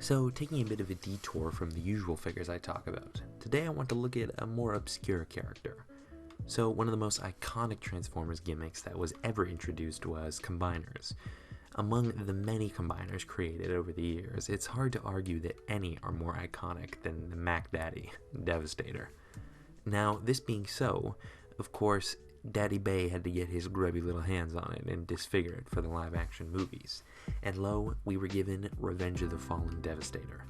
So, taking a bit of a detour from the usual figures I talk about, today I want to look at a more obscure character. So, one of the most iconic Transformers gimmicks that was ever introduced was combiners. Among the many combiners created over the years, it's hard to argue that any are more iconic than the Mac Daddy, Devastator. Now, this being so, of course, Daddy Bay had to get his grubby little hands on it and disfigure it for the live-action movies. And lo, we were given Revenge of the Fallen Devastator.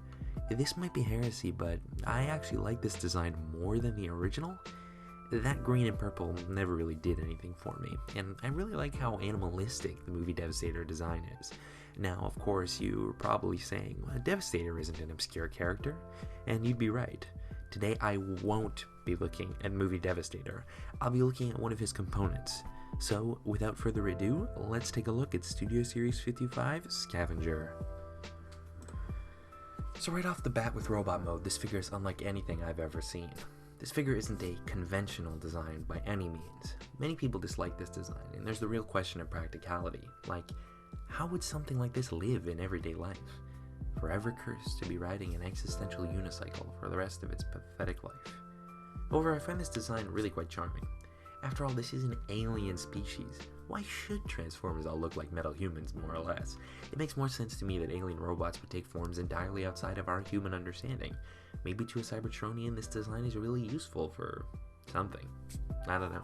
This might be heresy, but I actually like this design more than the original. That green and purple never really did anything for me, and I really like how animalistic the movie Devastator design is. Now, of course, you're probably saying, well, Devastator isn't an obscure character, and you'd be right. Today I won't be looking at movie Devastator, I'll be looking at one of his components. So, without further ado, let's take a look at Studio Series 55, Scavenger. So right off the bat with robot mode, this figure is unlike anything I've ever seen. This figure isn't a conventional design by any means. Many people dislike this design, and there's the real question of practicality, like, how would something like this live in everyday life? Forever cursed to be riding an existential unicycle for the rest of its pathetic life. However, I find this design really quite charming. After all, this is an alien species. Why should Transformers all look like metal humans, more or less? It makes more sense to me that alien robots would take forms entirely outside of our human understanding. Maybe to a Cybertronian, this design is really useful for something. I don't know.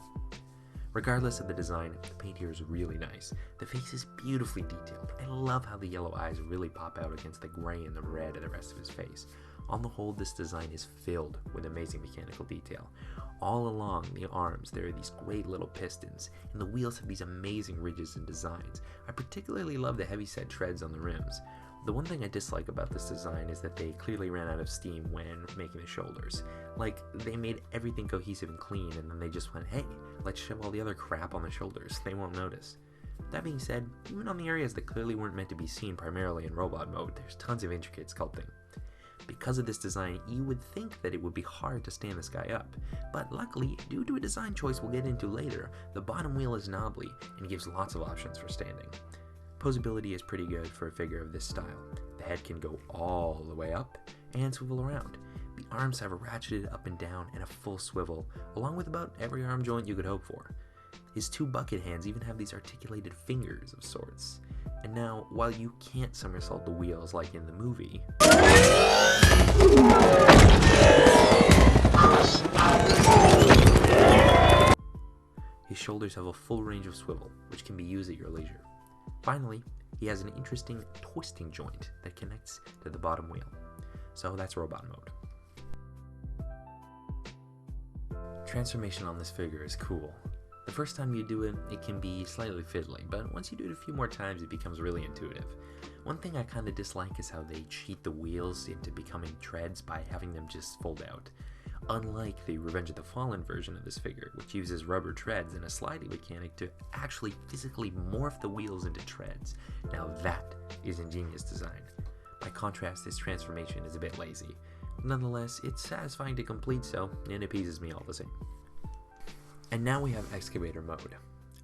Regardless of the design, the paint here is really nice. The face is beautifully detailed. I love how the yellow eyes really pop out against the gray and the red of the rest of his face. On the whole, this design is filled with amazing mechanical detail. All along the arms, there are these great little pistons, and the wheels have these amazing ridges and designs. I particularly love the heavy-set treads on the rims. The one thing I dislike about this design is that they clearly ran out of steam when making the shoulders. Like, they made everything cohesive and clean, and then they just went, hey, let's shove all the other crap on the shoulders, they won't notice. That being said, even on the areas that clearly weren't meant to be seen primarily in robot mode, there's tons of intricate sculpting. Because of this design, you would think that it would be hard to stand this guy up, but luckily, due to a design choice we'll get into later, the bottom wheel is knobbly and gives lots of options for standing. Posability is pretty good for a figure of this style. The head can go all the way up and swivel around. The arms have a ratcheted up and down and a full swivel, along with about every arm joint you could hope for. His two bucket hands even have these articulated fingers of sorts. And now, while you can't somersault the wheels like in the movie, his shoulders have a full range of swivel, which can be used at your leisure. Finally, he has an interesting twisting joint that connects to the bottom wheel. So that's robot mode. Transformation on this figure is cool. The first time you do it, it can be slightly fiddly, but once you do it a few more times, it becomes really intuitive. One thing I kinda dislike is how they cheat the wheels into becoming treads by having them just fold out. Unlike the Revenge of the Fallen version of this figure, which uses rubber treads and a sliding mechanic to actually physically morph the wheels into treads. Now that is ingenious design. By contrast, this transformation is a bit lazy. Nonetheless, it's satisfying to complete, so it appeases me all the same. And now we have excavator mode.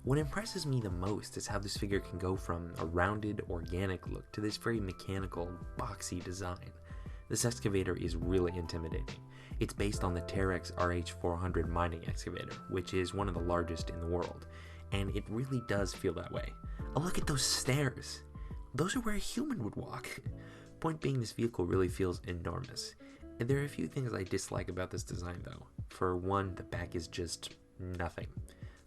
What impresses me the most is how this figure can go from a rounded, organic look to this very mechanical, boxy design. This excavator is really intimidating. It's based on the Terex RH400 mining excavator, which is one of the largest in the world, and it really does feel that way. Oh, look at those stairs! Those are where a human would walk. Point being, this vehicle really feels enormous. And there are a few things I dislike about this design though. For one, the back is just nothing.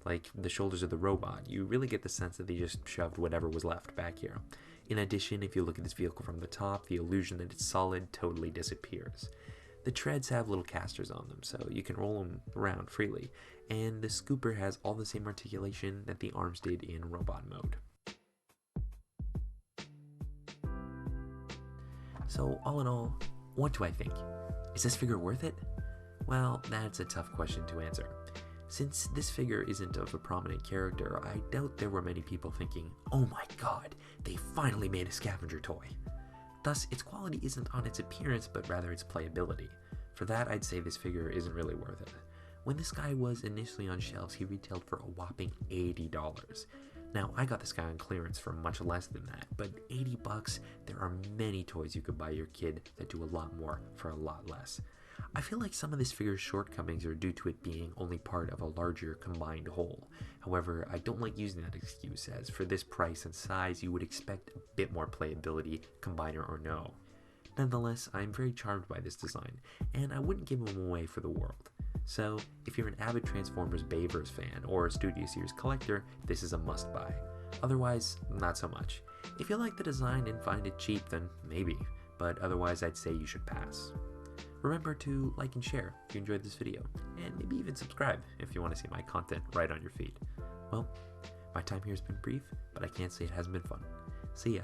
Like the shoulders of the robot, you really get the sense that they just shoved whatever was left back here. In addition, if you look at this vehicle from the top, the illusion that it's solid totally disappears. The treads have little casters on them, so you can roll them around freely, and the scooper has all the same articulation that the arms did in robot mode. So all in all, what do I think? Is this figure worth it? Well, that's a tough question to answer. Since this figure isn't of a prominent character, I doubt there were many people thinking, oh my god, they finally made a Scavenger toy. Thus, its quality isn't on its appearance, but rather its playability. For that, I'd say this figure isn't really worth it. When this guy was initially on shelves, he retailed for a whopping $80. Now, I got this guy on clearance for much less than that, but 80 bucks, there are many toys you could buy your kid that do a lot more for a lot less. I feel like some of this figure's shortcomings are due to it being only part of a larger combined whole. However, I don't like using that excuse, as for this price and size you would expect a bit more playability, combiner or no. Nonetheless, I am very charmed by this design, and I wouldn't give him away for the world. So, if you're an avid Transformers Bayverse fan or a Studio Series collector, this is a must buy. Otherwise, not so much. If you like the design and find it cheap, then maybe, but otherwise I'd say you should pass. Remember to like and share if you enjoyed this video, and maybe even subscribe if you want to see my content right on your feed. Well, my time here has been brief, but I can't say it hasn't been fun. See ya.